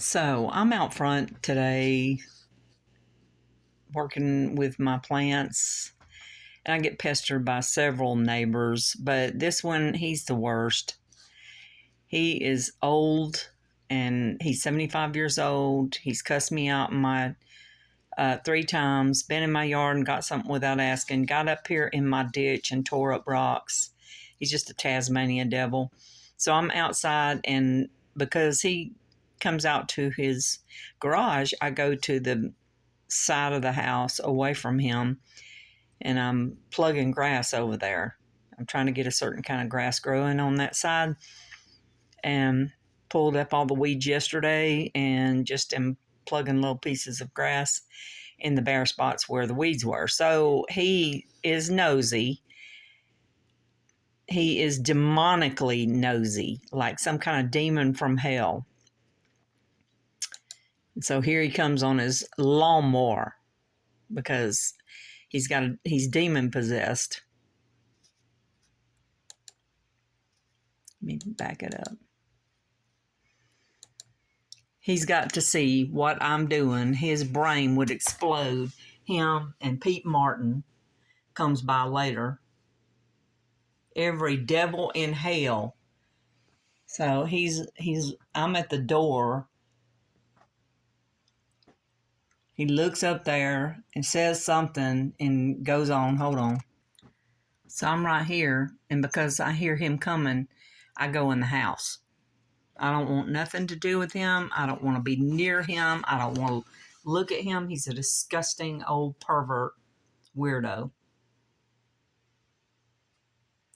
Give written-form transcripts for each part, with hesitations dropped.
So I'm out front today working with my plants, and I get pestered by several neighbors, but this one, he's the worst. He is old and he's 75 years old. He's cussed me out in my 3 times, been in my yard and got something without asking, got up here in my ditch and tore up rocks. He's just a Tasmanian devil. So I'm outside, and because he comes out to his garage, I go to the side of the house away from him, and I'm plugging grass over there. I'm trying to get a certain kind of grass growing on that side, and pulled up all the weeds yesterday and just am plugging little pieces of grass in the bare spots where the weeds were. So he is nosy. He is demonically nosy, like some kind of demon from hell. And so here he comes on his lawnmower because he's demon possessed. Let me back it up. He's got to see what I'm doing. His brain would explode. Him and Pete Martin comes by later. Every devil in hell. So I'm at the door. He looks up there and says something and goes on. Hold on. So I'm right here, and because I hear him coming, I go in the house. I don't want nothing to do with him. I don't want to be near him. I don't want to look at him. He's a disgusting old pervert weirdo.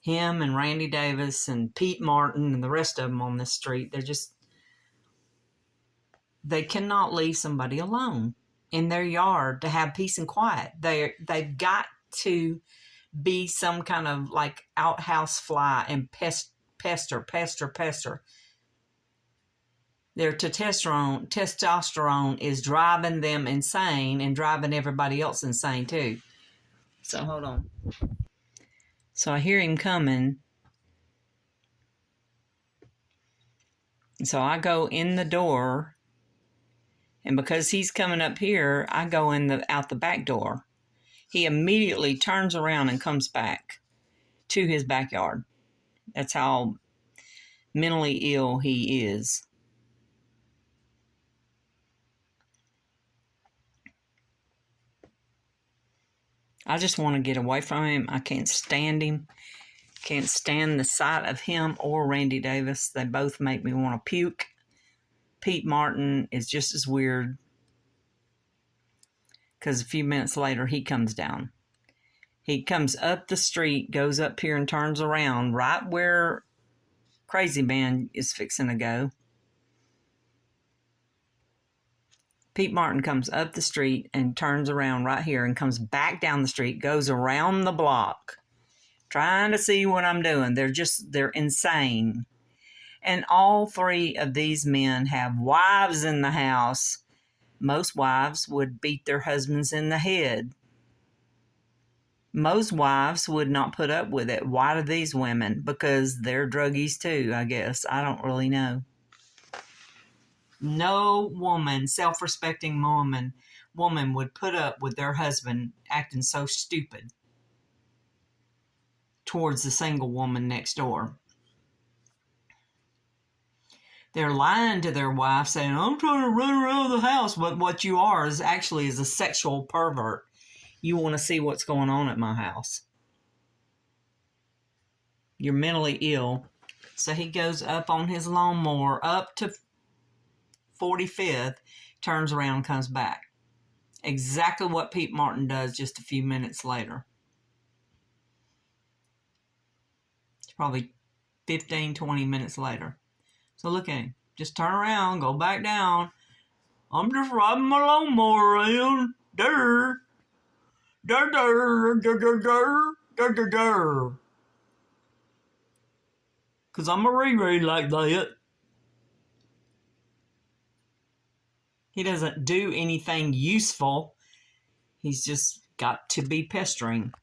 Him and Randy Davis and Pete Martin and the rest of them on this street, they cannot leave somebody alone in their yard to have peace and quiet. They've got to be some kind of like outhouse fly and pester. Their testosterone is driving them insane and driving everybody else insane too. So hold on. So I hear him coming. So I go in the door, and because he's coming up here, I go out the back door. He immediately turns around and comes back to his backyard. That's how mentally ill he is. I just want to get away from him. I can't stand him. Can't stand the sight of him or Randy Davis. They both make me want to puke. Pete Martin is just as weird, because a few minutes later he comes down. He comes up the street, goes up here and turns around right where Crazy Man is fixing to go. Pete Martin comes up the street and turns around right here and comes back down the street, goes around the block, trying to see what I'm doing. They're insane. And all 3 of these men have wives in the house. Most wives would beat their husbands in the head. Most wives would not put up with it. Why do these women? Because they're druggies too, I guess. I don't really know. No woman, self-respecting woman would put up with their husband acting so stupid towards the single woman next door. They're lying to their wife saying, I'm trying to run around the house. But what you are is actually a sexual pervert. You want to see what's going on at my house. You're mentally ill. So he goes up on his lawnmower up to 45th, turns around, comes back. Exactly what Pete Martin does just a few minutes later. It's probably 15, 20 minutes later. So look at him. Just turn around, go back down. I'm just riding my lawnmower around. Durr. Durr, durr, durr, durr, durr, durr, durr, durr. Because I'm a Riri like that. He doesn't do anything useful. He's just got to be pestering.